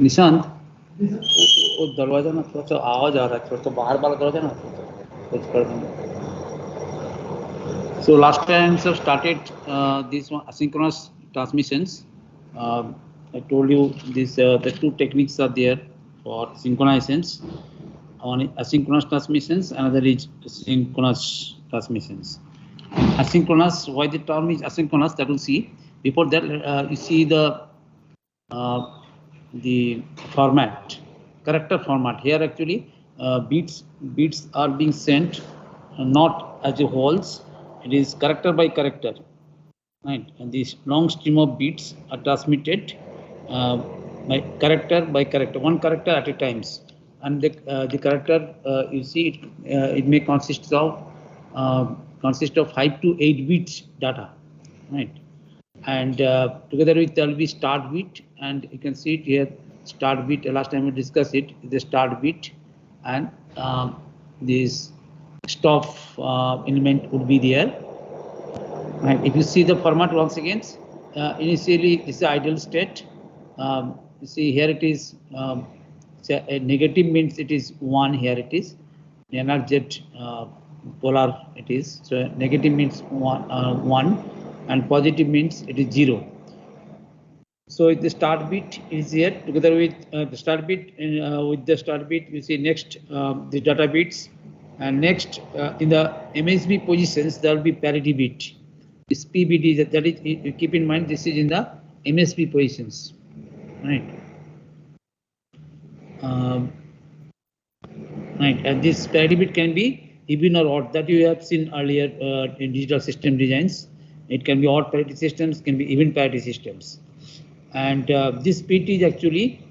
निशांत वो दरवाजा ना थोड़ा सा आवाज आ रहा है, थोड़ा सा बाहर वाला दरवाजा ना कुछ कर देंगे. So last time so started these asynchronous transmissions. I told you this the two techniques are there for synchronizations. One is asynchronous transmissions, another is synchronous transmissions. Asynchronous, why the term is asynchronous, that we'll see. Before that, you see the format, character format. Here actually beats are being sent not as a wholes. It is character by character, right? And this long stream of bits are transmitted by character, one character at a times. And the character you see it may consist of 5 to 8 bits data, right? And together with there will be start bit, and you can see it here, start bit. Last time we discussed it, the start bit, and this stop element would be there. And if you see the format once again, initially this is ideal state. You see here it is a negative means it is 1, here it is NRZ polar it is, so negative means 1 and positive means it is 0. So the start bit is here together with the start bit. With the start bit, you see next the data bits, and next in the MSB positions there will be parity bit. This PBD, that is, you keep in mind this is in the MSB positions, right? Right, and this parity bit can be even or odd, that you have seen earlier in digital system designs. It can be odd parity systems, can be even parity systems. And this bit is actually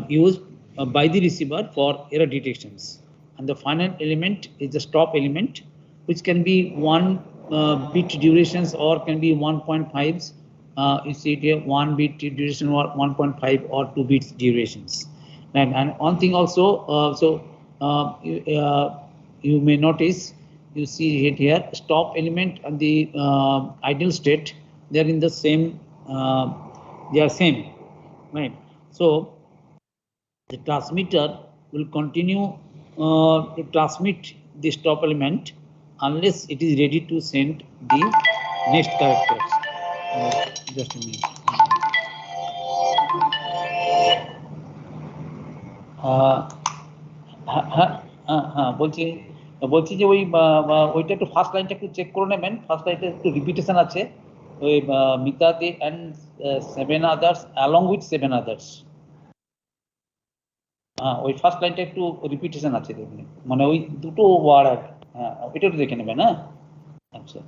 used by the receiver for error detections. And the final element is the stop element, which can be 1 bit durations or can be 1.5s. You see it here, 1 bit duration or 1.5 or 2 bits durations. And one thing also, you may notice, you see it here, stop element and the ideal state, they are in the same. They are same, right? So the transmitter will continue to transmit the stop element unless it is ready to send the next characters. Just a minute. বলছি বলছি যে ওইটা একটু first লাইনটা একটু check করে নেবেন। First লাইনটা একটু রিপিটেশন আছে, ওই মিতাদি and 7 others along with 7 others. ওই ফার্স্ট লাইনটা একটু রিপিটেশন আছে দেখবেন, মানে ওই দুটো ওয়ার্ড আর ওইটা একটু দেখে নেবেন। আচ্ছা,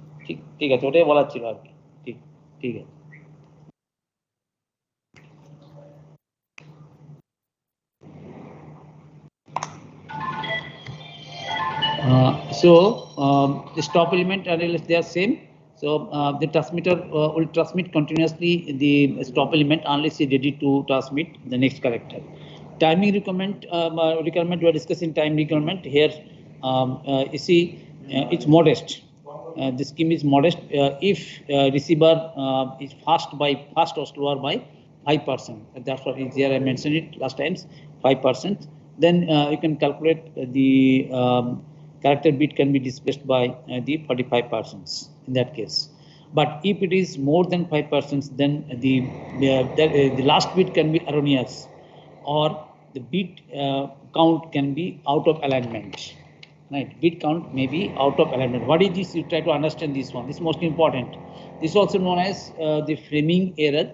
ঠিক আছে, ওটাই বলার ছিল আর কি। ঠিক আছে। The stop element RLS, they are same. So the transmitter will transmit continuously the stop element unless it's ready to transmit the next character. Timing requirement we are discussing time requirement here. You see it's modest. The scheme is modest. If receiver is fast or slower by 5%, that's what is here. I mentioned it last times, 5%. Then you can calculate the character bit can be displaced by the 45% in that case. But if it is more than 5%, then the last bit can be erroneous, or the bit count can be out of alignment. Right, bit count may be out of alignment. What is this? You try to understand this one. This is most important. This is also known as the framing error.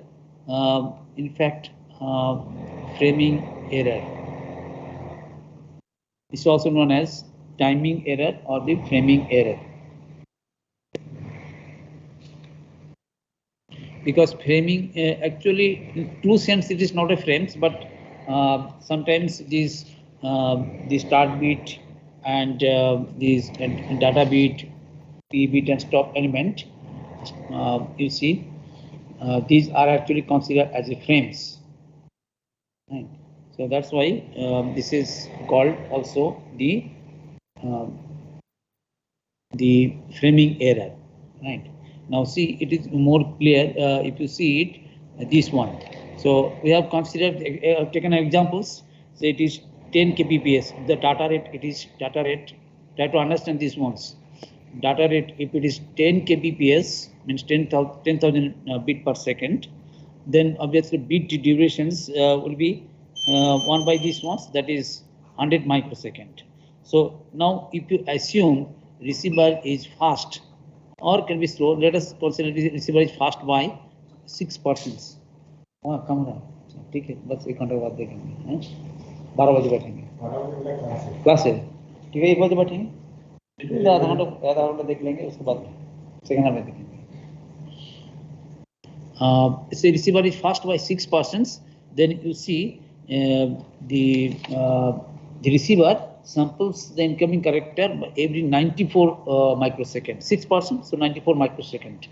In fact, framing error. This is also known as timing error or the framing error. Because framing actually in true sense it is not a frames, but sometimes these the start bit and these data bit, P bit and stop element, you see these are actually considered as a frames, right? So that's why this is called also the framing error, right? Now see, it is more clear if you see it, this one. So we have considered taken examples. So it is 10 kbps. The data rate, it is data rate. Try to understand these ones. Data rate, if it is 10 kbps, means 10,000 bit per second, then obviously bit durations will be 1 by these ones, that is 100 microsecond. So now if you assume receiver is fast or can be slow, let us consider receiver is fast by 6%. हाँ कम रहा ठीक है बस 1 घंटे बाद देखेंगे 12 बजे बैठेंगे क्लास है ठीक है 1 बजे बैठेंगे आधा घंटा देख लेंगे उसके बाद सेकेंड हाफ में देखेंगे say receiver is fast by 6%, then you see the receiver samples the incoming character every 94 microsecond, 6%, so 94 microsecond.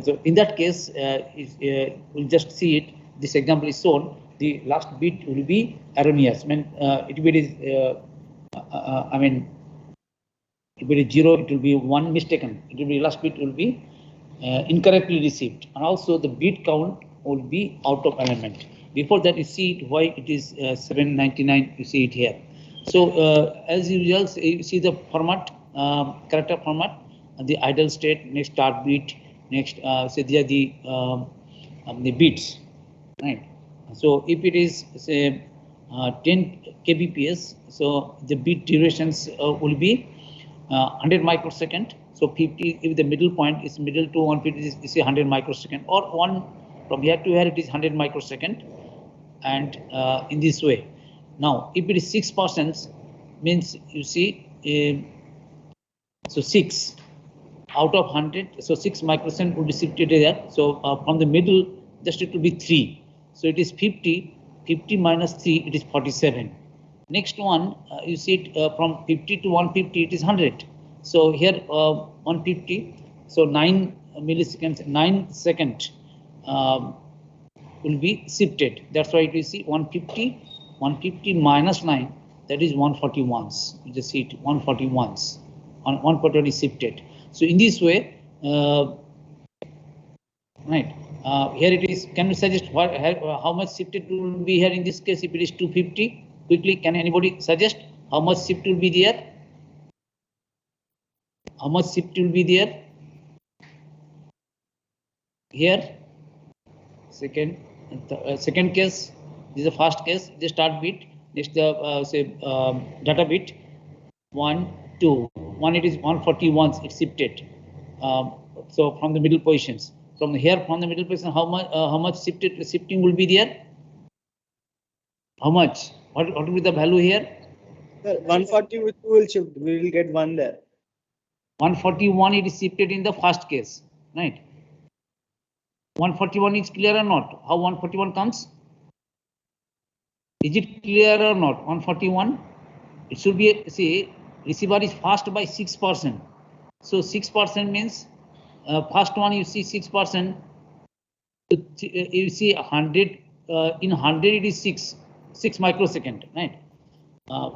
So in that case, we'll just see it. This example is shown. The last bit will be erroneous. I mean, it will be. I mean, if it is 0, it will be 1 mistaken. It will be last bit will be incorrectly received, and also the bit count will be out of alignment. Before that, you see it, why it is 799. You see it here. So as usual, you see the format, character format, the idle state, next start bit, next say they are the bits, right? So if it is say 10 kbps, so the bit durations will be 100 microsecond. So 50, if the middle point is middle to 150 is 100 microsecond, or one from here to here it is 100 microsecond, and in this way. Now if it is 6%, means you see so 6 out of 100, so 6 microsecond will be shifted there. So from the middle just it will be 3, so it is 50 minus 3, it is 47. Next one, you see it from 50 to 150, it is 100. So here 150, so 9 milliseconds, 9 second will be shifted. That's why you see 150 minus 9, that is 141s. You just see it 141s on 140 is shifted. So in this way, right here it is. Can we suggest what how much shifted will be here in this case? If it is 250. Quickly, can anybody suggest how much shift will be there? How much shift will be there? Here, second case, this is the first case, the start bit, next the say data bit, 1, 2, 1 it is 141, it's shifted. So from the middle positions, from here from the middle position, how much shifting will be there? How much? What will be the value here? 140 with 2 will shift. We will get 1 there. 141 it is shifted in the first case, right? 141 is clear or not? How 141 comes? Is it clear or not? 141. It should be, see, receiver is fast by 6%. So 6% means first one you see 6%. You see 100 in 100 it is 6 microsecond, right?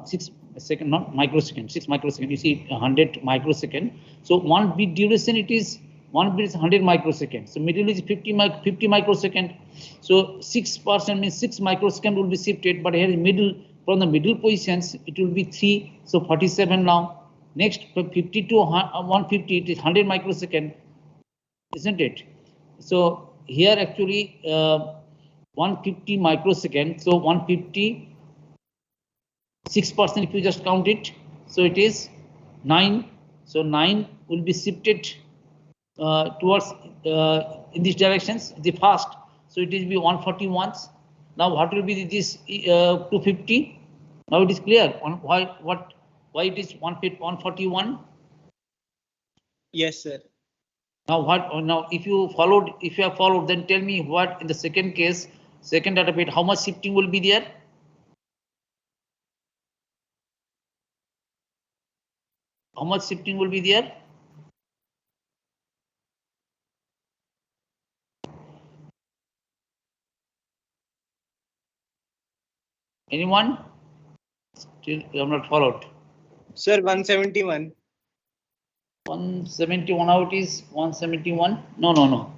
6 second, not microsecond, 6 microsecond. You see 100 microsecond. So 1 bit duration, it is 1 bit is 100 microsecond. So middle is 50 microsecond. So 6% means 6 microsecond will be shifted. But here in middle, from the middle positions, it will be 3. So 47 now. Next, from 50 to 150, it is 100 microsecond, isn't it? So here actually 150 microsecond. So 150. 6% if you just count it, so it is 9. So 9 will be shifted towards in these directions, the fast. So it will be 141s. Now what will be this 250? Now it is clear on why it is 141. Yes, sir. Now what? Now if you have followed, then tell me what in the second case, second data bit, how much shifting will be there? How much shifting will be there? Anyone? Still, you have not followed. Sir, 171. 171 out is 171. No.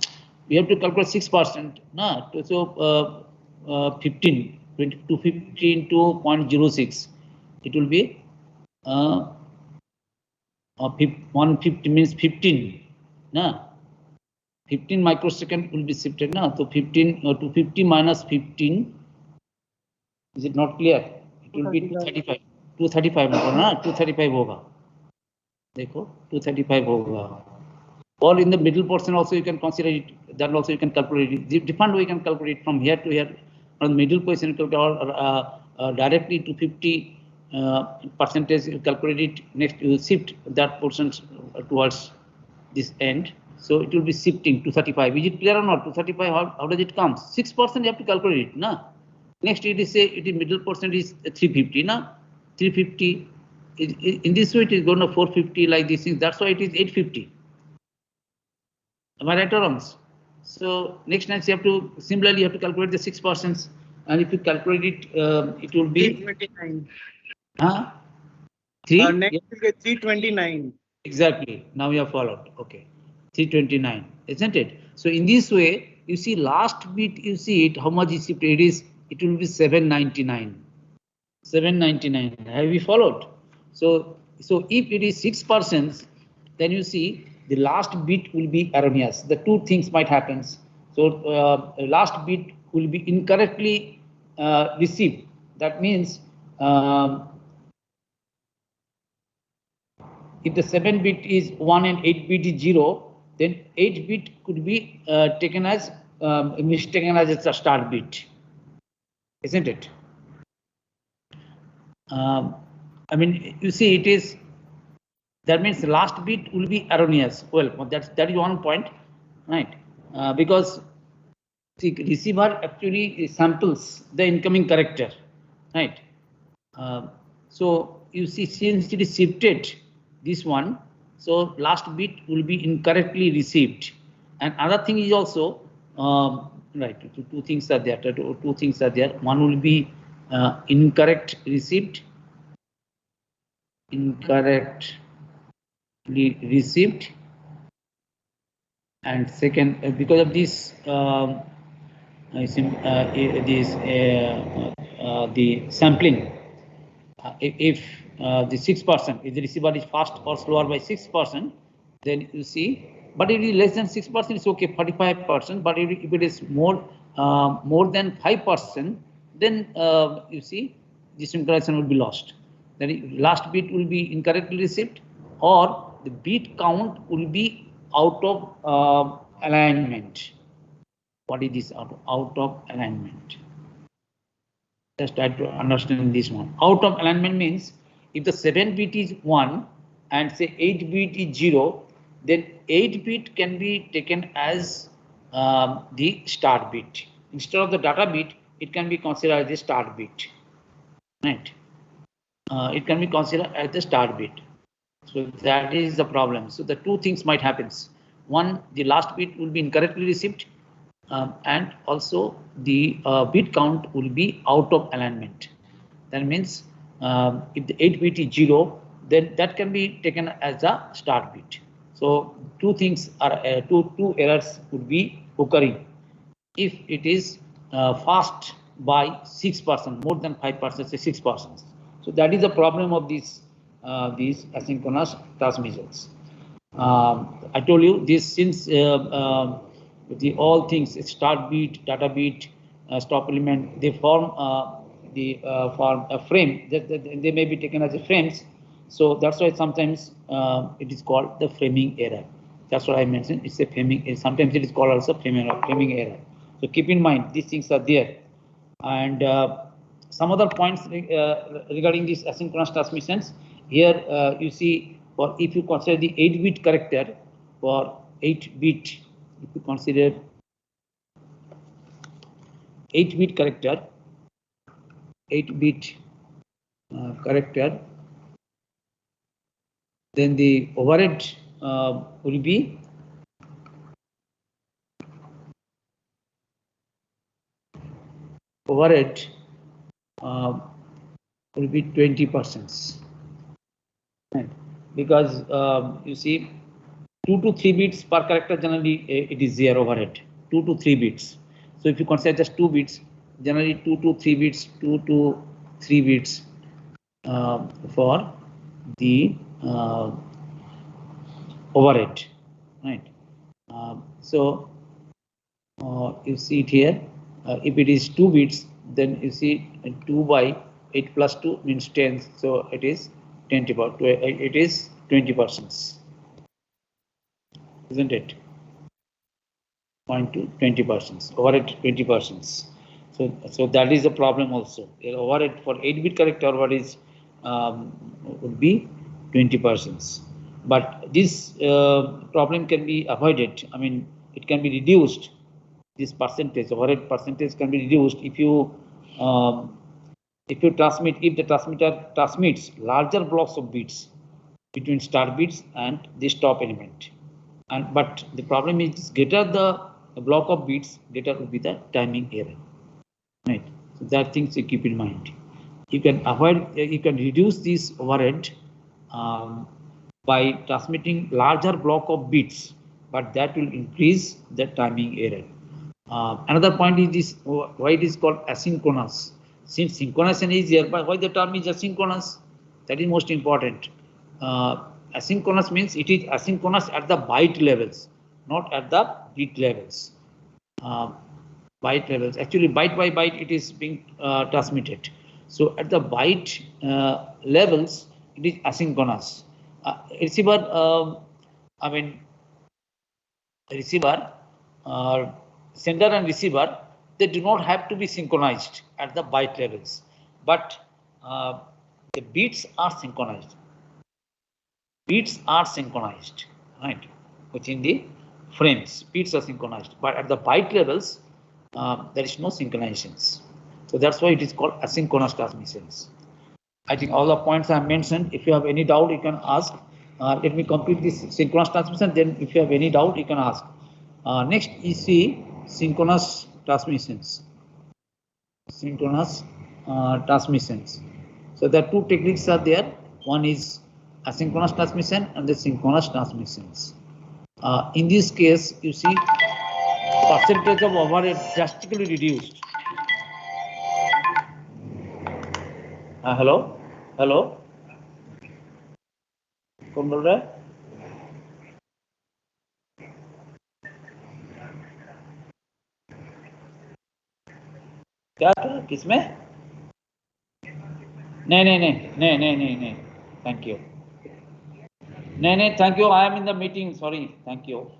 We have to calculate 6%. No, so 15, 250 into 0.06. It will be 150 means 15. Nah, 15 microsecond will be shifted. Nah, so 15 250 minus 15. Is it not clear? It will be 235. 235 ना 235 होगा. देखो 235 होगा. Or in the middle portion also you can consider it. That also you can calculate it. Different way you can calculate from here to here. From middle portion or directly to 50 percentage you calculate it. Next you shift that portion towards this end. So it will be shifting to 35. Is it clear or not? To 35, how does it come? 6% you have to calculate it, na? Next it is say it is middle percent is 350, na? 350. In this way it is going to 450 like this thing. That's why it is 850. Am I right or wrong? So next time you have to similarly you have to calculate the 6%, and if you calculate it, it will be 329. Huh? 3. Next will get 329. Exactly. Now you have followed. Okay. 329, isn't it? So in this way, you see last bit, you see it, how much is shifted? It will be 799. 799. Have you followed? So if it is 6%, then you see the last bit will be erroneous. The two things might happen. So last bit will be incorrectly received. That means if the 7 bit is 1 and 8 bit is 0, then 8 bit could be taken as mistaken as a start bit, isn't it? I mean, you see, it is. That means the last bit will be erroneous. Well, that is one point, right? Because the receiver actually samples the incoming character, right? So you see, since it is shifted, this one, so last bit will be incorrectly received. And other thing is also right. Two things are there. Two things are there. One will be incorrect received, incorrectly received, and second because of this. The sampling. If the 6%, if the receiver is fast or slower by 6%, then you see. But if it is less than 6%, it's okay, 45%. But if it is more than 5%, then you see the synchronization will be lost. Then last bit will be incorrectly received, or the bit count will be out of alignment. What is this out of alignment? Just try to understand this one. Out of alignment means if the 7 bit is 1 and say 8 bit is 0, then 8 bit can be taken as the start bit. Instead of the data bit, it can be considered as the start bit. Right? It can be considered as the start bit. So that is the problem. So the two things might happen. One, the last bit will be incorrectly received. And also the bit count will be out of alignment. That means if the 8 bit is 0, then that can be taken as a start bit. So two things are two errors would be occurring if it is fast by 6%, more than 5%, say 6%. So that is the problem of these asynchronous transmissions. I told you this since all things start bit, data bit, stop element, they form form a frame. They may be taken as a frames. So that's why sometimes it is called the framing error. That's what I mentioned. It's a framing. Sometimes it is called also framing error. So keep in mind these things are there. And some other points regarding these asynchronous transmissions. Here you see, for if you consider the 8-bit character for 8-bit, if you consider 8-bit character, 8-bit character, then the overhead will be will be 20%. Right. Because you see 2 to 3 bits per character generally it is 0 overhead, 2 to 3 bits. So if you consider just 2 bits, generally 2 to 3 bits, 2 to 3 bits for the overhead, right? So you see it here. If it is 2 bits, then you see 2 by 8 plus 2 means 10. So it is 20 it is 20%, isn't it? 0.2 20%, overhead 20%. So that is a problem also. Overhead for 8-bit character what is would be 20%. But this problem can be avoided. I mean, it can be reduced. This percentage, overhead percentage, can be reduced if you transmit, if the transmitter transmits larger blocks of bits between start bits and the stop element. And but the problem is, greater the block of bits, greater will be the timing error, right? So that things you keep in mind. You can avoid, you can reduce this overhead by transmitting larger block of bits, but that will increase the timing error. Another point is this, why it is called asynchronous. Since synchronous and easier, but why the term is asynchronous? That is most important. Asynchronous means it is asynchronous at the byte levels, not at the bit levels. Byte levels, actually byte by byte it is being transmitted. So at the byte levels, it is asynchronous. Receiver, I mean, receiver, sender and receiver, they do not have to be synchronized at the byte levels, but the bits are synchronized. Bits are synchronized, right? Within the frames, bits are synchronized, but at the byte levels, there is no synchronizations. So that's why it is called asynchronous transmissions. I think all the points I mentioned. If you have any doubt, you can ask. Let me complete this synchronous transmission. Then, if you have any doubt, you can ask. Next is the synchronous transmissions. Synchronous transmissions. So there are two techniques are there. One is asynchronous transmission and the synchronous transmissions. In this case, you see percentage of overhead drastically reduced. Hello, hello. कौन बोल रहा है? क्या किसमें? नहीं, thank you. नहीं, thank you. I am in the meeting. Sorry, thank you.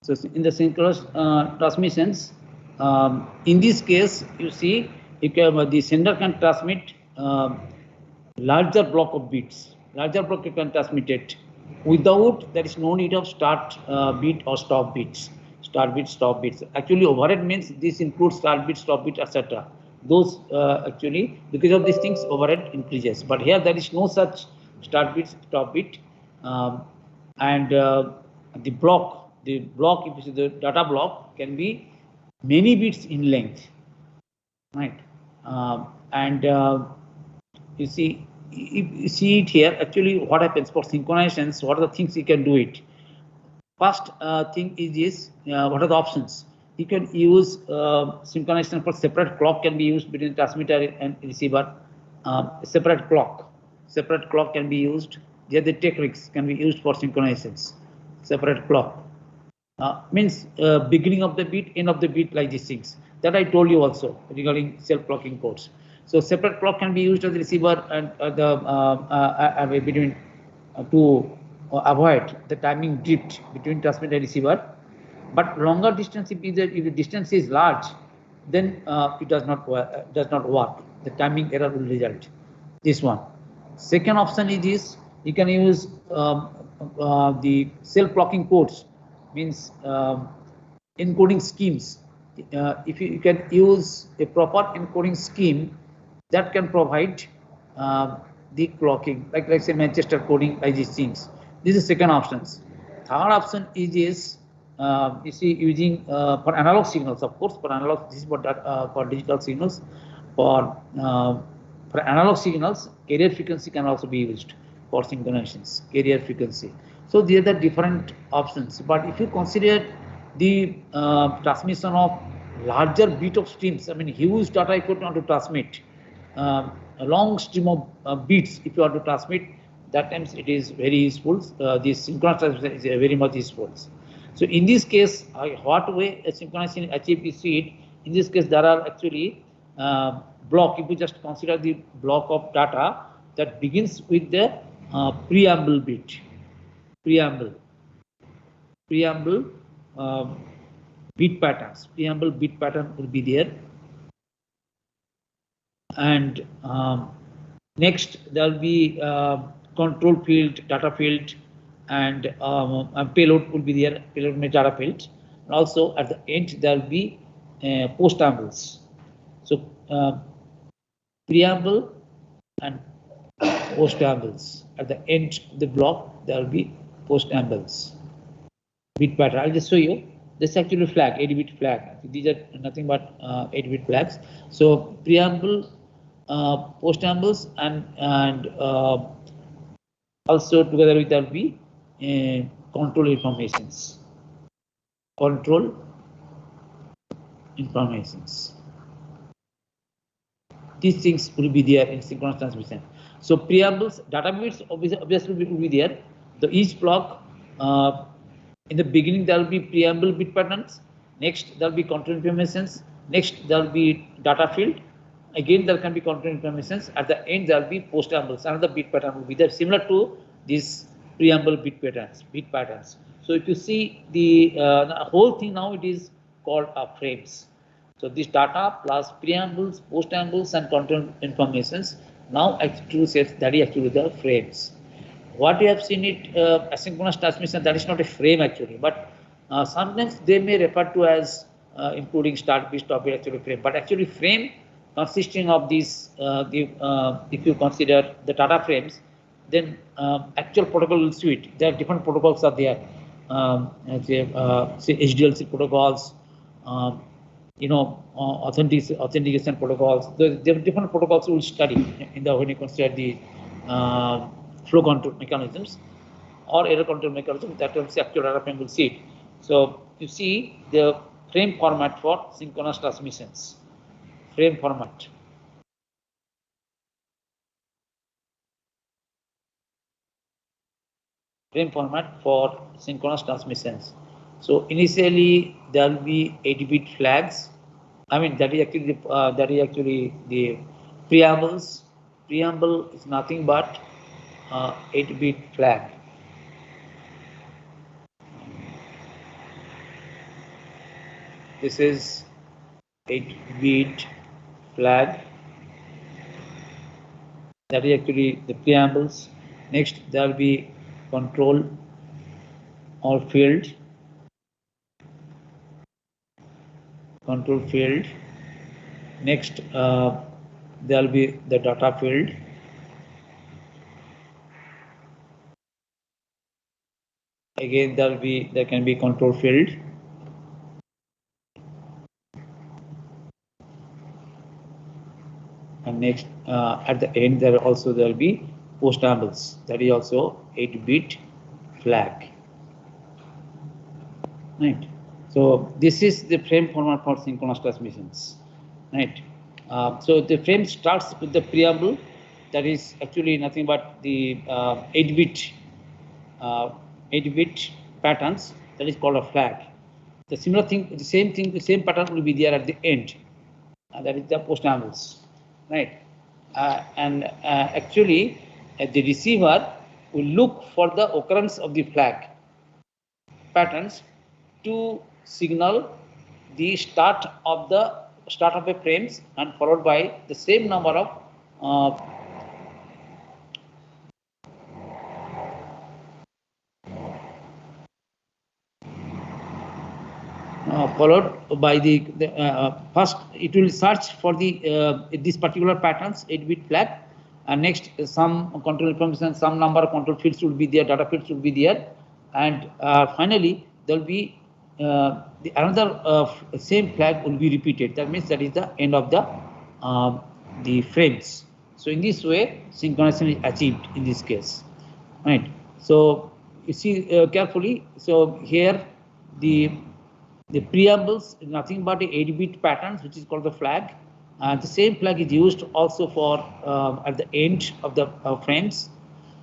So in the synchronous transmissions, in this case, you see, the sender can transmit larger block of bits. Larger block you can transmit it without, there is no need of start bit or stop bits. Start bit, stop bits. Actually, overhead means this includes start bit, stop bit, etc. Those actually, because of these things, overhead increases. But here there is no such start bit, stop bit, and the block, if you see the data block, can be many bits in length, right? And you see, if you see it here, actually what happens for synchronizations, what are the things you can do it? First thing is this, what are the options? You can use synchronization for separate clock can be used between transmitter and receiver. Separate clock can be used. The other techniques can be used for synchronizations. Separate clock means beginning of the beat, end of the beat, like these things that I told you also regarding self-clocking codes. So separate clock can be used as the receiver and the between to avoid the timing drift between transmitter and receiver. But longer distance, if the distance is large, then it does not work. The timing error will result. This one. Second option is this: you can use the self-clocking codes, means encoding schemes. If you can use a proper encoding scheme that can provide the clocking, like say Manchester coding, like these things. This is second options. Third option is you see, using for analog signals, of course. For analog, this is for digital signals. For analog signals, carrier frequency can also be used for synchronizations. Carrier frequency. So these are the different options. But if you consider the transmission of larger bit of streams, I mean huge data if you want to transmit, a long stream of bits if you want to transmit, that times it is very useful. This synchronous transmission is very much useful. So in this case, what way a synchronization achieved is it? In this case, there are actually block. If you just consider the block of data that begins with the preamble bit, preamble bit patterns. Preamble bit pattern will be there, and next there will be control field, data field, and payload will be there. Payload means data field. And also at the end there will be postambles. So preamble and postambles. At the end of the block there will be postambles. Bit pattern. I'll just show you. This is actually flag, 8-bit flag. These are nothing but 8-bit flags. So preamble, postambles, and also together with that will be control informations. Control informations. These things will be there in synchronous transmission. So preambles, data bits obviously will be there. The each block. In the beginning, there will be preamble bit patterns. Next, there will be control informations. Next, there will be data field. Again, there can be control informations. At the end, there will be postambles. Another bit pattern will be there, similar to these preamble bit patterns. So if you see the whole thing now, it is called frames. So this data plus preambles, postambles, and control informations now actually says that is actually the frames. What we have seen it asynchronous transmission, that is not a frame actually, but sometimes they may refer to as including start bit, stop bit, actually frame. But actually frame consisting of these, if you consider the data frames, then actual protocol suite. There are different protocols are there, say HDLC protocols, authentication protocols. There are different protocols we will study in the when you consider the flow control mechanisms or error control mechanism, that will see actual data frame will see it. So you see the frame format for synchronous transmissions. Frame format. Frame format for synchronous transmissions. So initially there will be 8-bit flags. I mean that is actually the preambles. Preamble is nothing but 8-bit flag. This is 8-bit flag. That is actually the preambles. Next, there will be control or field. Control field. Next, there will be the data field. Again, there can be control field. And next, at the end, there will be postambles. That is also 8-bit flag. Right. So this is the frame format for synchronous transmissions. Right. So the frame starts with the preamble. That is actually nothing but the 8-bit patterns. That is called a flag. The similar thing, the same pattern will be there at the end. That is the postambles. Right. Actually, the receiver will look for the occurrence of the flag patterns to signal the start of a frames, and followed by the same number of followed by the first it will search for the this particular patterns 8-bit flag, and next some control information, some number of control fields will be there, data fields will be there, and finally there will be the another same flag will be repeated. That means that is the end of the frames. So in this way synchronization is achieved in this case, right? So you see carefully. So here the preambles is nothing but a 8-bit patterns, which is called the flag. The same flag is used also for at the end of the frames,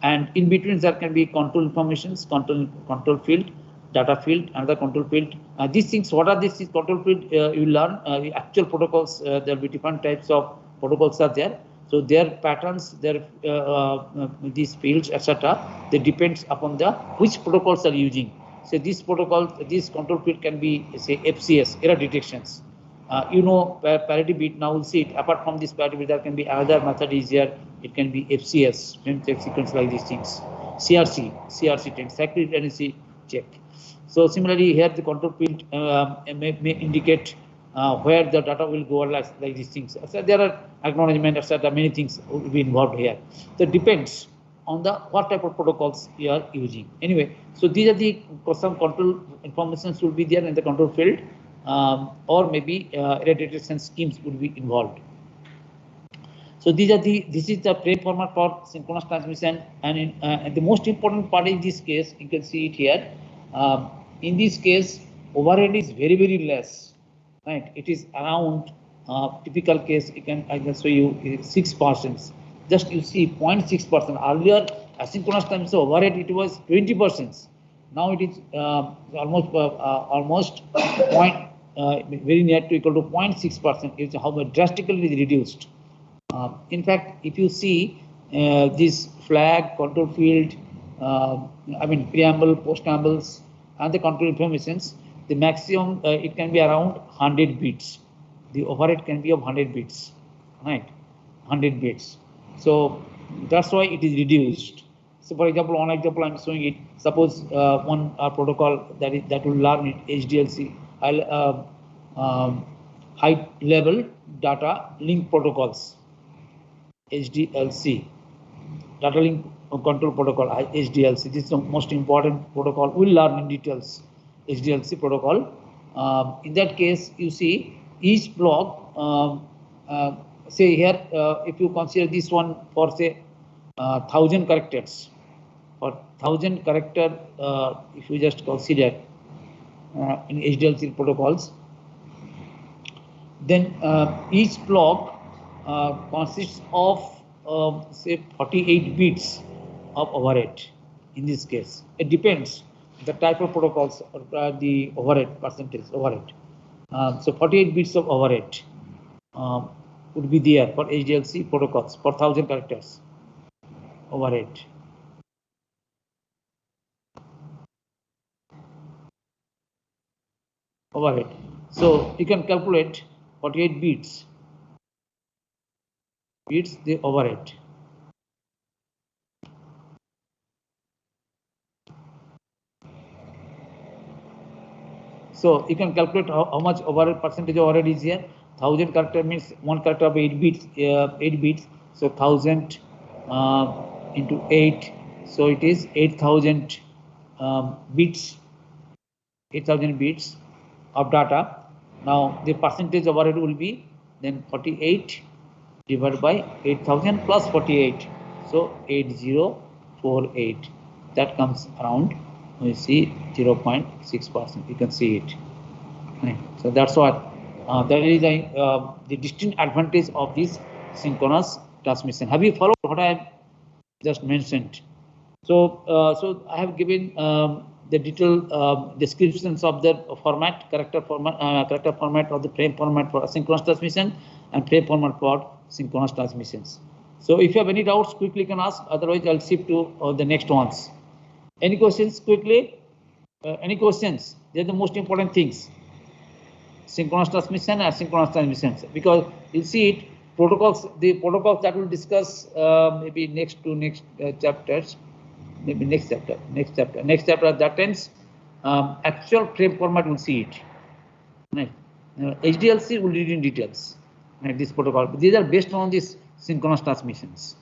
and in between there can be control informations, control field, data field, another control field. These things, what are these control field? You learn the actual protocols. There will be different types of protocols are there. So their patterns, their these fields, etc. They depends upon the which protocols are using. So this protocol, this control field can be say FCS, error detections. You know parity bit. Now we'll see it. Apart from this parity bit, there can be another method is here. It can be FCS, frame check sequence, like these things. CRC10, cyclic redundancy check. So similarly here the control field may indicate where the data will go, like these things. So there are acknowledgement, etc. Many things will be involved here. So it depends on the what type of protocols you are using. Anyway, so these are the some control informations will be there in the control field, or maybe error detection schemes would be involved. So this is the frame format for synchronous transmission, and the most important part in this case, you can see it here. In this case, overhead is very less, right? It is around typical case. I can show you 6%. Just you see 0.6%. Earlier asynchronous transmission overhead it was 20%. Now it is almost very near to equal to 0.6%. It's how drastically it is reduced. In fact, if you see this flag, control field, preamble, postambles, and the control informations, the maximum it can be around 100 bits. The overhead can be of 100 bits, right? 100 bits. So that's why it is reduced. So for example, one example I'm showing it. Suppose one protocol that will learn it, HDLC, high level data link protocols. HDLC, data link control protocol, HDLC. This is the most important protocol. We'll learn in details. HDLC protocol. In that case, you see each block. Say here, if you consider this one for say 1,000 characters, for 1,000 character, if you just consider in HDLC protocols, then each block consists of say 48 bits of overhead. In this case, it depends the type of protocols or the overhead percentage overhead. So 48 bits of overhead would be there for HDLC protocols for 1,000 characters overhead. So you can calculate 48 bits the overhead. So you can calculate how much overhead percentage overhead is here. 1,000 character means one character of 8 bits. 8 bits. So 1,000 into 8. So it is 8,000 bits. 8,000 bits of data. Now the percentage overhead will be then 48 divided by 8,000 plus 48. So 8048. That comes around. We see 0.6%. You can see it. Right. So that's what that is the distinct advantage of this synchronous transmission. Have you followed what I have just mentioned? So so I have given the detailed descriptions of the format, character format of the frame format for asynchronous transmission and frame format for synchronous transmissions. So if you have any doubts, quickly you can ask. Otherwise, I'll shift to the next ones. Any questions quickly? Any questions? They're the most important things. Synchronous transmission, asynchronous transmissions. Because you'll see it, protocols, the protocols that we'll discuss maybe next chapters, maybe next chapter. That ends. Actual frame format we'll see it. Right. HDLC will read in details. Right, this protocol. These are based on these synchronous transmissions.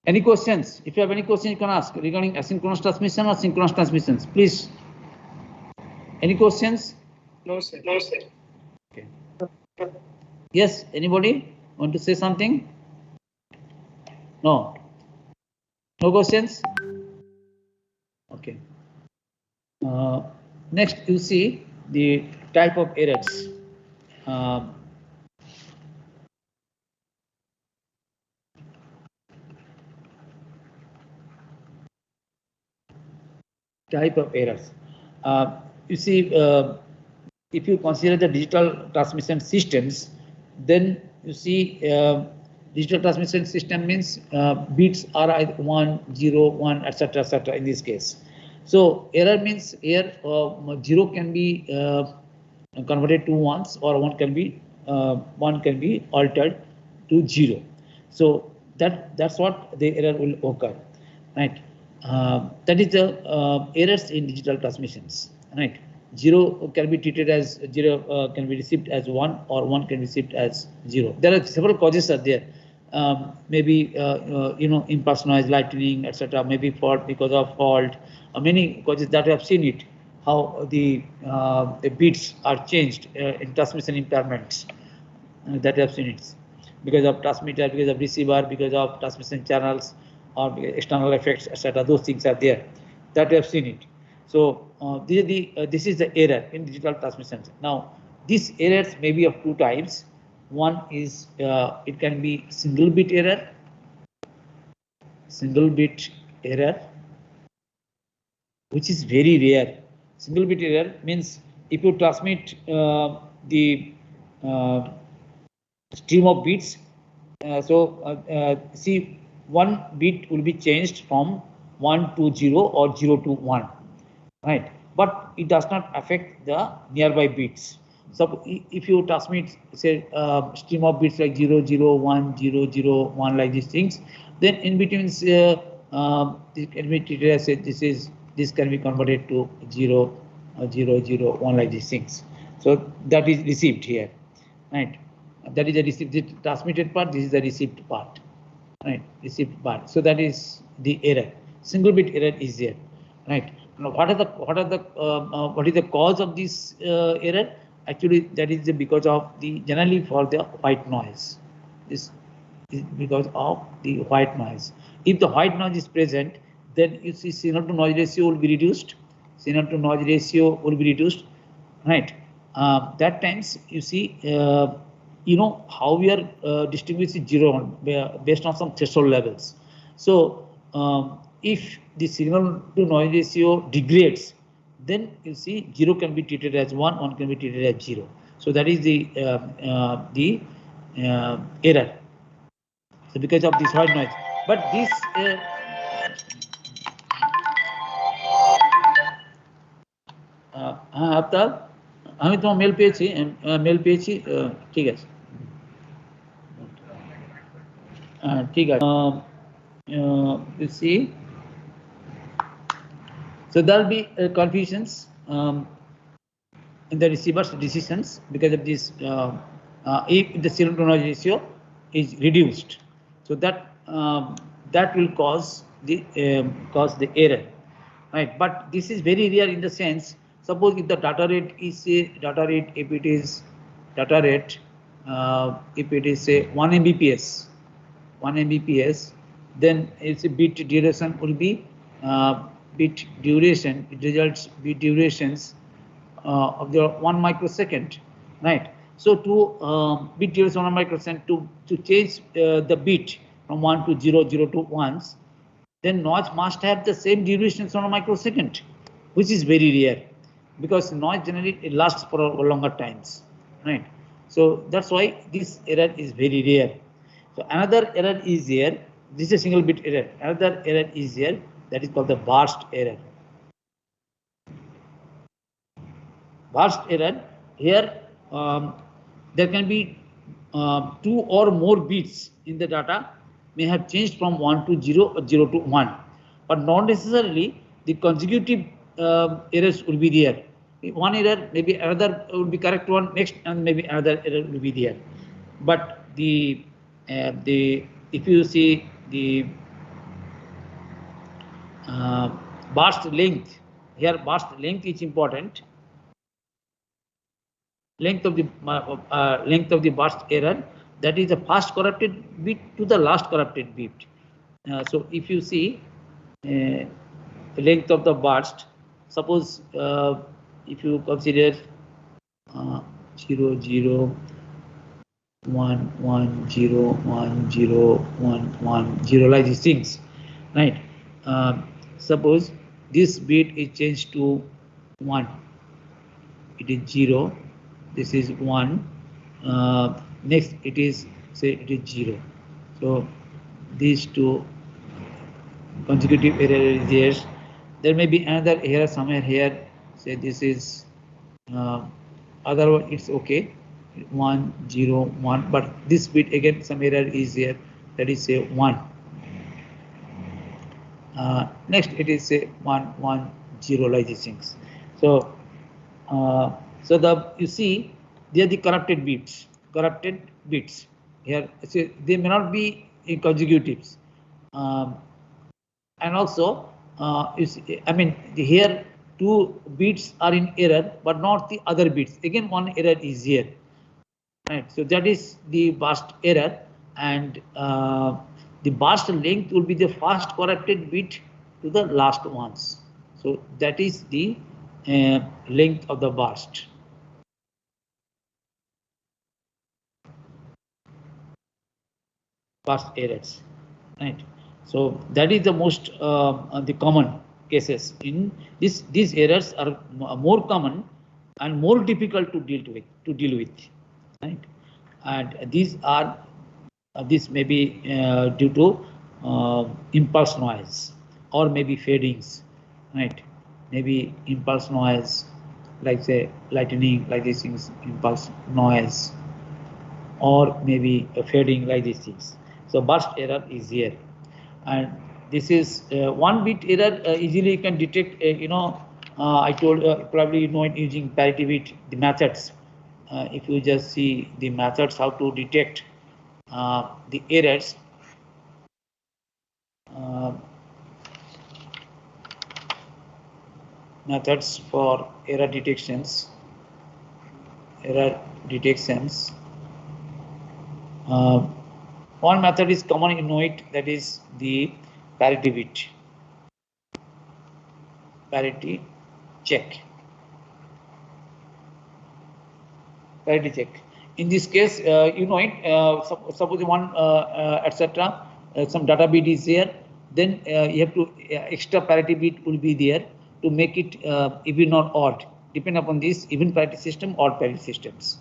Any questions? If you have any questions, you can ask regarding asynchronous transmission or synchronous transmissions. Please. Any questions? No, sir. Okay. Yes. Anybody want to say something? No. No questions? Okay. Next, you see the type of errors. Type of errors. You see, if you consider the digital transmission systems, then you see digital transmission system means bits are either 1, 0, 1, etc., etc. in this case. So error means here 0 can be converted to ones, or 1 can be altered to 0. So that's what the error will occur, right? That is the errors in digital transmissions, right? 0 can be treated as 0, can be received as 1, or 1 can be received as 0. There are several causes are there. Maybe impersonalized lightning, etc. Maybe fault because of fault. Many causes that we have seen it. How the bits are changed in transmission impairments. That we have seen it because of transmitter, because of receiver, because of transmission channels, or external effects, etc. Those things are there. That we have seen it. So this is the error in digital transmissions. Now these errors may be of two types. One is it can be single bit error, which is very rare. Single bit error means if you transmit the stream of bits, see, one bit will be changed from 1 to 0 or 0 to 1, right? But it does not affect the nearby bits. So if you transmit, say, stream of bits like 0, 0, 1, 0, 0, 1, like these things, then in between this can be treated as this can be converted to 0, 0, 0, 1, like these things. So that is received here, right? That is the received, the transmitted part. This is the received part, right? Received part. So that is the error. Single bit error is there, right? Now, what is the cause of this error? Actually, that is because of the generally for the white noise. This is because of the white noise. If the white noise is present, then you see signal to noise ratio will be reduced. Signal to noise ratio will be reduced, right? That times you see, how we are distinguishing 0 1 based on some threshold levels. So if the signal to noise ratio degrades, then you see 0 can be treated as 1, 1 can be treated as 0. So that is the error. So because of this white noise, but this হ্যাঁ আফতাব, আমি তোমার mail পেয়েছি, ঠিক আছে, ঠিক আছে। You see, so there will be confusions in the receiver's decisions because of this. If the signal to noise ratio is reduced, so that will cause the error, right? But this is very rare in the sense, suppose if the data rate is if it is say 1 Mbps, then its bit duration will be bit duration. It results bit durations of the 1 microsecond, right? So to bit duration 1 microsecond, to change the bit from 1 to 0, 0 to 1s, then noise must have the same duration on a microsecond, which is very rare because noise generally it lasts for longer times, right? So that's why this error is very rare. So another error is here. This is a single bit error. Another error is here, that is called the burst error. Burst error here, there can be 2 or more bits in the data may have changed from 1 to 0 or 0 to 1, but not necessarily the consecutive errors will be there. One error, maybe another will be correct one next, and maybe another error will be there. But if you see the burst length here, burst length is important. Length of the burst error, that is the first corrupted bit to the last corrupted bit. So if you see length of the burst. Suppose if you consider 0 0 1 1 0 1 0 1 1 0 like these things, right? Suppose this bit is changed to 1, it is 0, this is 1, next it is, say it is 0. So these two consecutive error is there. There may be another error somewhere here, say this is otherwise it's okay, 1 0 1, but this bit again some error is here, that is say 1. Next it is say 1 1 0 like these things. So so you see they are the corrupted bits here. So they may not be in consecutives, and also I mean here two bits are in error but not the other bits, again one error is here, right? So that is the burst error, and the burst length will be the first corrupted bit to the last ones. So that is the length of the burst. Burst errors, right? So that is the most the common cases. In these errors are more common and more difficult to deal with, right? And these are this may be due to impulse noise, or maybe fadings, right? Maybe impulse noise, like say lightning, like these things, impulse noise, or maybe a fading like these things. So burst error is here, and this is one bit error easily you can detect. I told probably you know it using parity bit the methods. If you just see the methods how to detect the errors. Methods for error detections. One method is common, you know it, that is the parity bit. Parity check. In this case, you know it. Suppose one etc. Some data bit is there, then you have to extra parity bit will be there to make it even or odd, depend upon this even parity system or parity systems,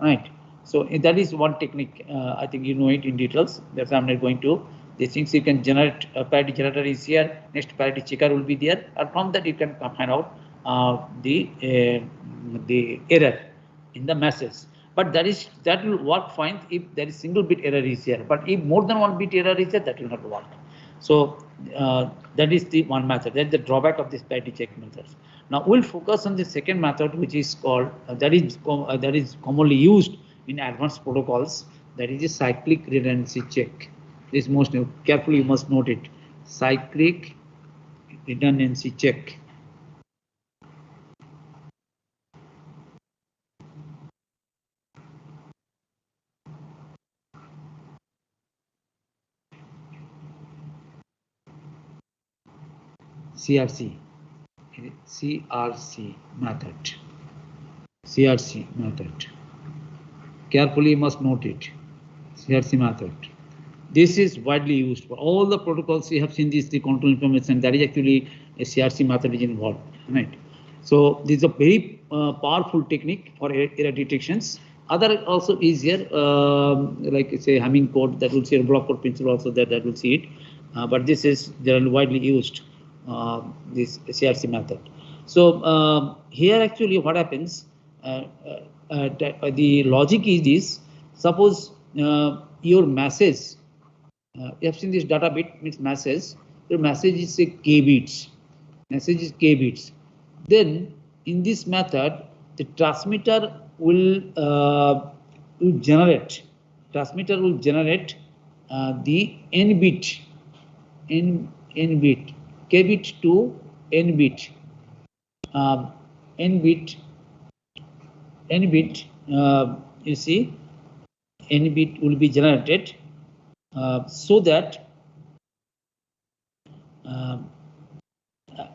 right? So that is one technique. I think you know it in details. That's why I'm not going to. These things you can generate. Parity generator is here. Next parity checker will be there, and from that you can find out the error in the message. But that will work fine if there is single bit error is here. But if more than one bit error is there, that will not work. So that is the one method. That's the drawback of this parity check methods. Now we'll focus on the second method, which is called that is commonly used in advanced protocols. That is a cyclic redundancy check. This most carefully you must note it. Cyclic redundancy check. CRC method. CRC method. Carefully you must note it. CRC method. This is widely used for all the protocols. You have seen this, the control information, that is actually a CRC method is involved, right? So this is a very powerful technique for error detections. Other also easier, like say Hamming code, that will see a block code principle also that will see it. But this is generally widely used, this CRC method. So here actually what happens, the logic is this: suppose your message, you have seen this data bit means message. Your message is say k bits. Message is k bits. Then in this method, the transmitter will generate. Transmitter will generate the n bit, n bit, k bit to n bit, n bit. You see, n bit will be generated. So that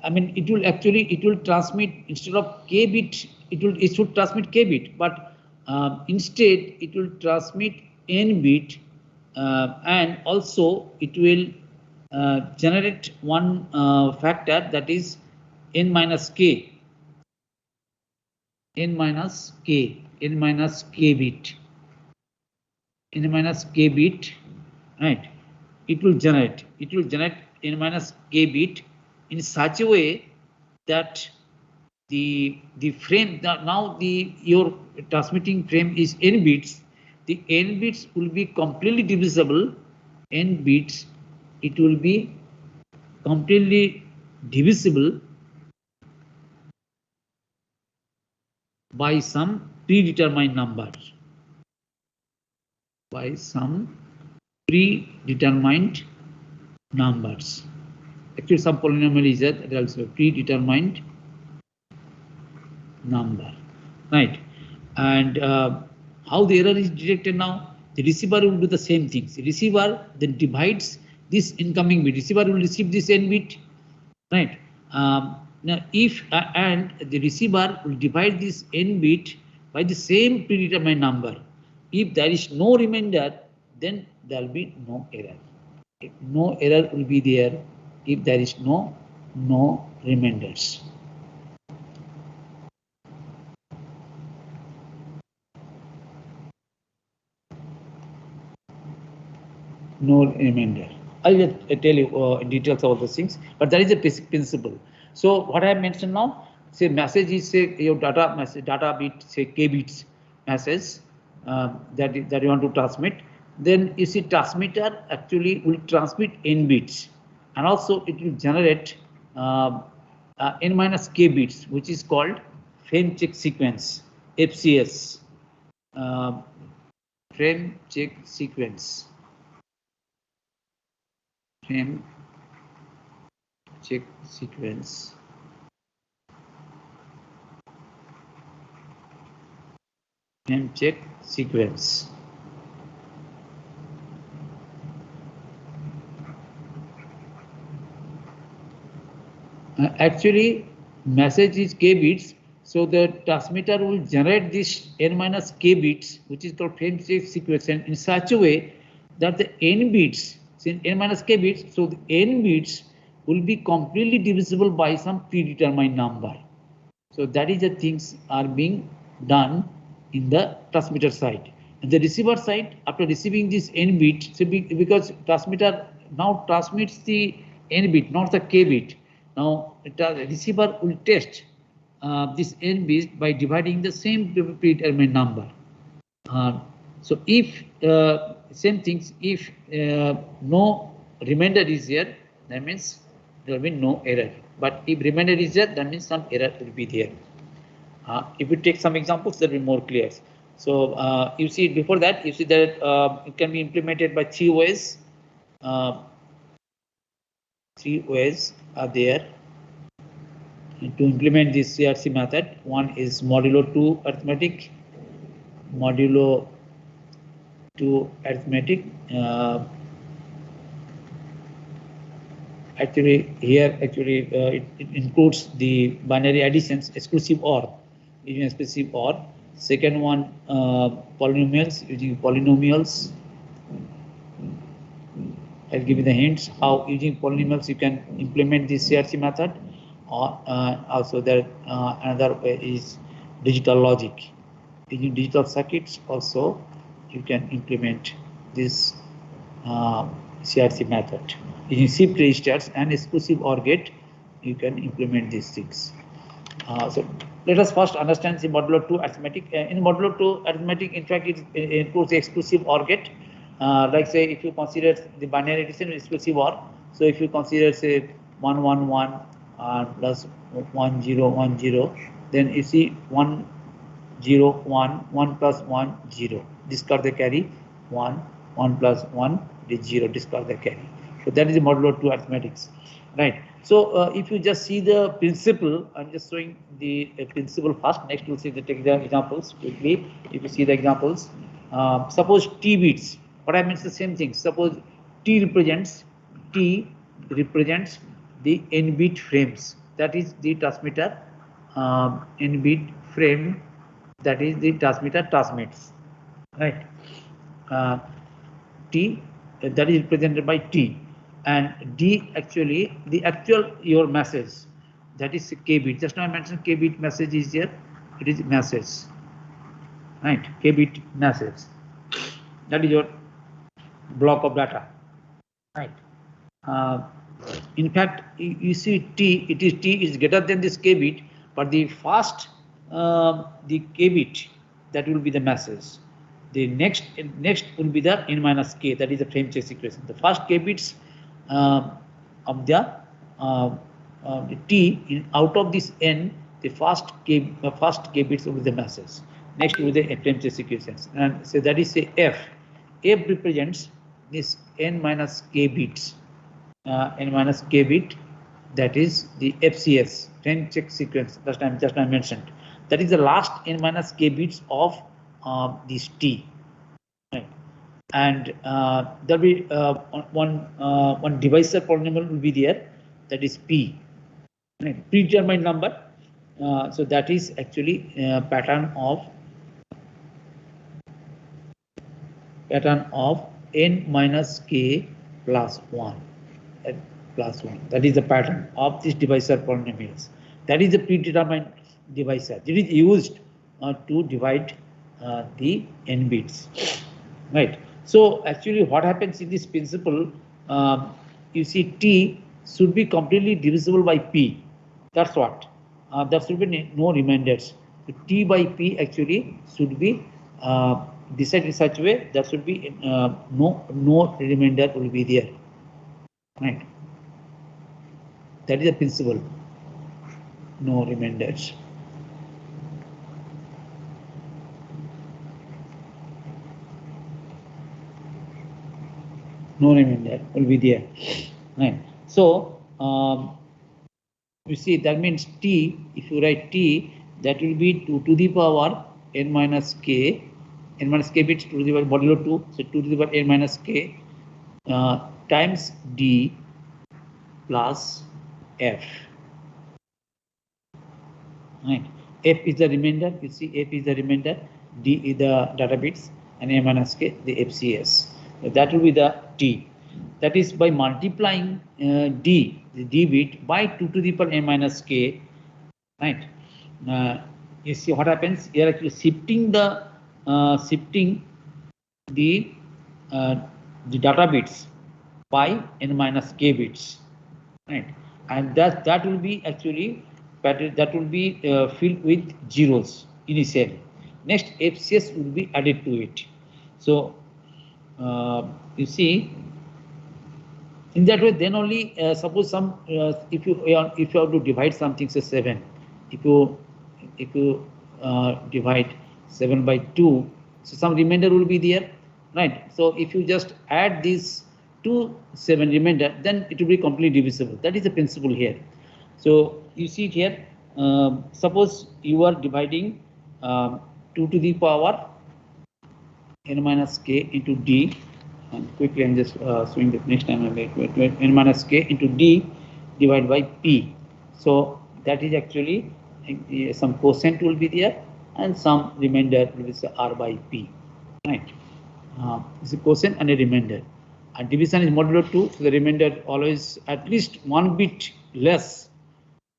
I mean, it will transmit instead of k bit, it should transmit k bit, but instead it will transmit n bit, and also it will generate one factor, that is n minus k, n minus k bit, right? It will generate n minus k bit in such a way that the frame, now your transmitting frame is n bits. The n bits will be completely divisible. N bits, it will be completely divisible by some predetermined number. By some predetermined numbers. Actually, some polynomial is that also predetermined number, right? And how the error is detected now? The receiver will do the same things. The receiver then divides this incoming bit. Receiver will receive this n bit, right? Now, if and the receiver will divide this n bit by the same predetermined number. If there is no remainder, then there will be no error. No error will be there if there is no remainders. No remainder. I'll just tell you details of those things, but that is a basic principle. So what I mentioned now, say message is say your data bit, say k bits message that you want to transmit. Then you see transmitter actually will transmit n bits, and also it will generate n minus k bits, which is called frame check sequence, FCS, frame check sequence. Frame check sequence. Frame check sequence. Actually, message is k bits, so the transmitter will generate this n minus k bits, which is called frame check sequence, in such a way that the n bits, since n minus k bits, so the n bits will be completely divisible by some predetermined number. So that is the things are being done in the transmitter side. And the receiver side, after receiving this n bit, so because transmitter now transmits the n bit, not the k bit. Now the receiver will test this n bit by dividing the same predetermined number. So if same things, if no remainder is here, that means there will be no error. But if remainder is there, that means some error will be there. If we take some examples, that will be more clear. So you see before that, you see that it can be implemented by 3 ways. 3 ways are there to implement this CRC method. One is modulo 2 arithmetic, modulo 2 arithmetic. Actually, here it includes the binary additions, exclusive OR, using exclusive OR. Second one, polynomials, using polynomials. I'll give you the hints how using polynomials you can implement this CRC method. Or also there another way is digital logic. Using digital circuits also you can implement this CRC method. Using shift registers and exclusive OR gate, you can implement these things. So let us first understand the modulo 2 arithmetic. In modulo 2 arithmetic, in fact, it includes the exclusive OR gate. Like say, if you consider the binary addition exclusive OR, so if you consider say 1 1 1 plus 1 0 1 0, then you see 1 0 1 1 plus 1 0, discard the carry, 1 1 plus 1 is 0, discard the carry. So that is the modulo 2 arithmetics, right? So if you just see the principle, I'm just showing the principle first. Next we'll see the take the examples quickly. If you see the examples, suppose t bits. What I mean is the same thing. Suppose t represents the n bit frames. that is the transmitter in bit frame, that is the transmitter transmits, right? T, that is represented by T, and D actually the actual your message, that is K bit. Just now I mentioned K bit message is here, it is message, right? K bit message, that is your block of data, right? In fact, you see T, T is greater than this K bit, but the first the K bit, that will be the message. The next will be the n minus k, that is the frame check equation. The first K bits of the T out of this n, the first K bits will be the message. Next will be the frame check equations, and so that is say F. F represents this n minus k bits. N minus k bit, that is the FCS, frame check sequence, just I mentioned. That is the last n minus k bits of this T, right? And there will be one divisor polynomial will be there, that is P, right? Predetermined number. So that is actually pattern of n minus k plus 1. Plus 1. That is the pattern of this divisor polynomials. That is the predetermined divisor. It is used to divide the n bits, right? So actually, what happens in this principle? You see, T should be completely divisible by P. That's what. There should be no remainders. So T by P actually should be decided in such a way that should be no remainder will be there, right? That is the principle. No remainders. No remainder will be there, right? So you see, that means T, if you write T, that will be 2 to the power n minus k bits to the power modulo 2, so 2 to the power n minus k times D plus F, right? F is the remainder, you see, F is the remainder, D is the data bits, and n minus k the FCS. So that will be the T. That is by multiplying D, the D bit, by 2 to the power n minus k, right? You see what happens here, actually shifting the data bits by n minus k bits, right? And that will be actually that will be filled with zeros initially. Next, FCS will be added to it. So you see, in that way, then only suppose some if you have to divide something, say 7, if you divide 7 by 2, so some remainder will be there, right? So if you just add this 7 remainder, then it will be completely divisible. That is the principle here. So you see it here. Suppose you are dividing 2 to the power n minus k into D. And quickly, I'm just showing that next time I make n minus k into D divided by P. So that is actually some quotient will be there, and some remainder will be R by P, right? It's a quotient and a remainder. And division is modulo 2, so the remainder always at least 1 bit less.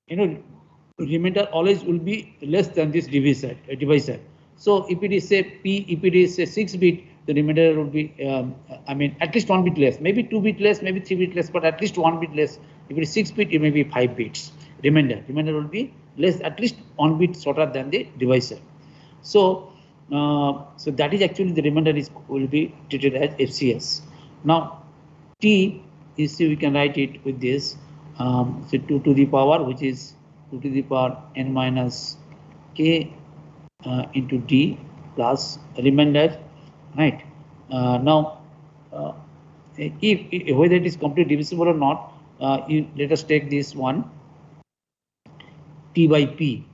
You know, remainder always will be less than this divisor. So if it is say P, if it is a 6 bit, the remainder will be, I mean, at least 1 bit less, maybe 2 bit less, maybe 3 bit less, but at least 1 bit less. If it is 6 bit, it may be 5 bits. Remainder will be less, at least 1 bit shorter than the divisor. So, so that is actually the remainder will be treated as FCS. Now, T is, we can write it with this, so 2 to the power, which is 2 to the power n minus k into D plus remainder, right? Now, if whether it is completely divisible or not, let us take this one, T by P.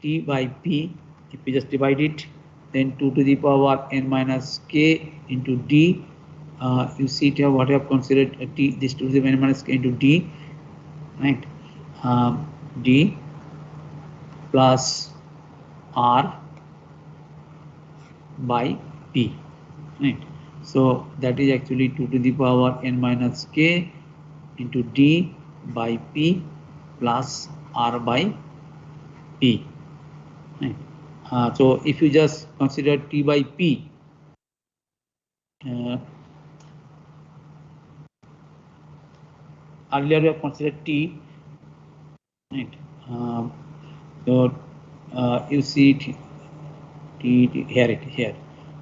If we just divide it, then 2 to the power n minus k into D. You see here what I have considered T, this 2 to the n minus k into D, right? D plus R by P, right? So that is actually 2 to the power n minus k into D by P plus R by P, right? So if you just consider T by P, earlier we have considered T, right? So you see it, here.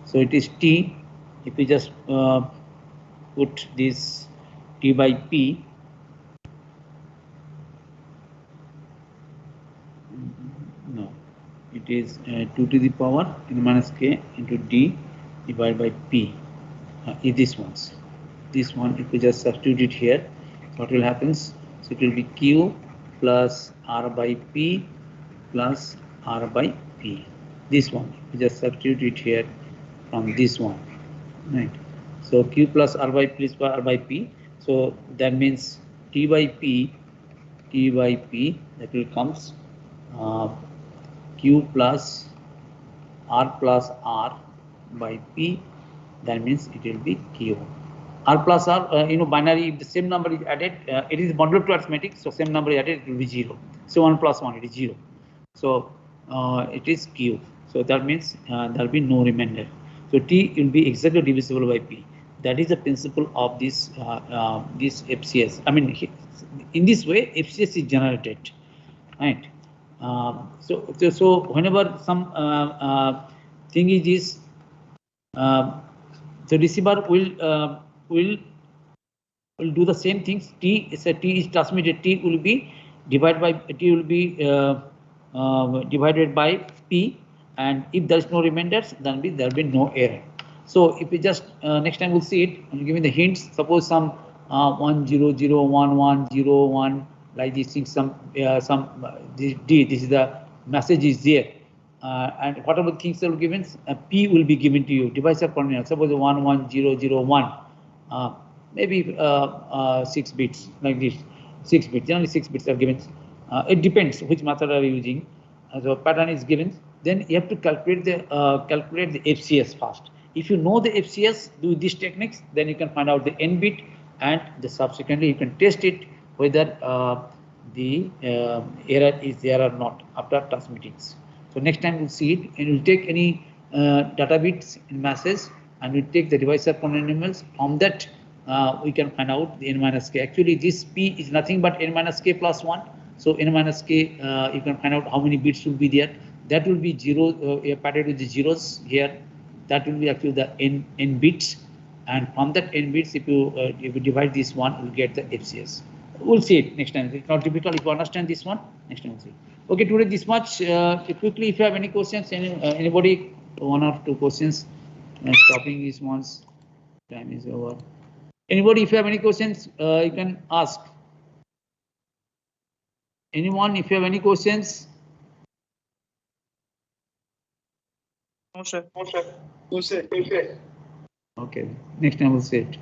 So it is T. If we just put this T by P, no, it is 2 to the power n minus k into D divided by P. Is this ones. This one, if we just substitute it here, what will happen? So it will be Q plus R by P plus R by P. This one, if we just substitute it here from this one, right? So Q plus R by P plus R by P. So that means T by P that will comes Q plus R by P. That means it will be Q. R plus R, binary, if the same number is added, it is modular to arithmetic, so same number is added, it will be 0. So 1 plus 1, it is 0. So it is Q. So that means there will be no remainder. So T will be exactly divisible by P. That is the principle of this this FCS. I mean, in this way, FCS is generated, right? So whenever some thing is this, the receiver will do the same things. T is transmitted. T will be divided by divided by P, and if there is no remainders, then there will be no error. So if we just next time we'll see it, I'm giving the hints. Suppose some 1 0 0 1 1 0 1 like these things. This D, this is the message is there. And whatever things are given, P will be given to you. Device of coordinate. Suppose 1 1 0 0 1. Maybe 6 bits like this. 6 bits. Generally 6 bits are given. It depends which method are you using. So pattern is given. Then you have to calculate the FCS first. If you know the FCS, do these techniques, then you can find out the n bit, and subsequently you can test it whether the error is there or not after transmitting. So next time we'll see it, and we'll take any data bits in masses, and we'll take the divisor polynomials. From that we can find out the n minus k. Actually, this P is nothing but n minus k plus 1. So n minus k, you can find out how many bits will be there. That will be 0 padded with the zeros here. That will be actually the n bits, and from that n bits, if you divide this one, we'll get the FCS. We'll see it next time. It's not difficult. If you understand this one, next time we'll see. Okay, today this much. Quickly, if you have any questions, anybody, 1 or 2 questions. Stopping this once. Time is over. Anybody, if you have any questions, you can ask. Anyone, if you have any questions? No, sir. No, sir. No, sir. Okay, next time we'll see it.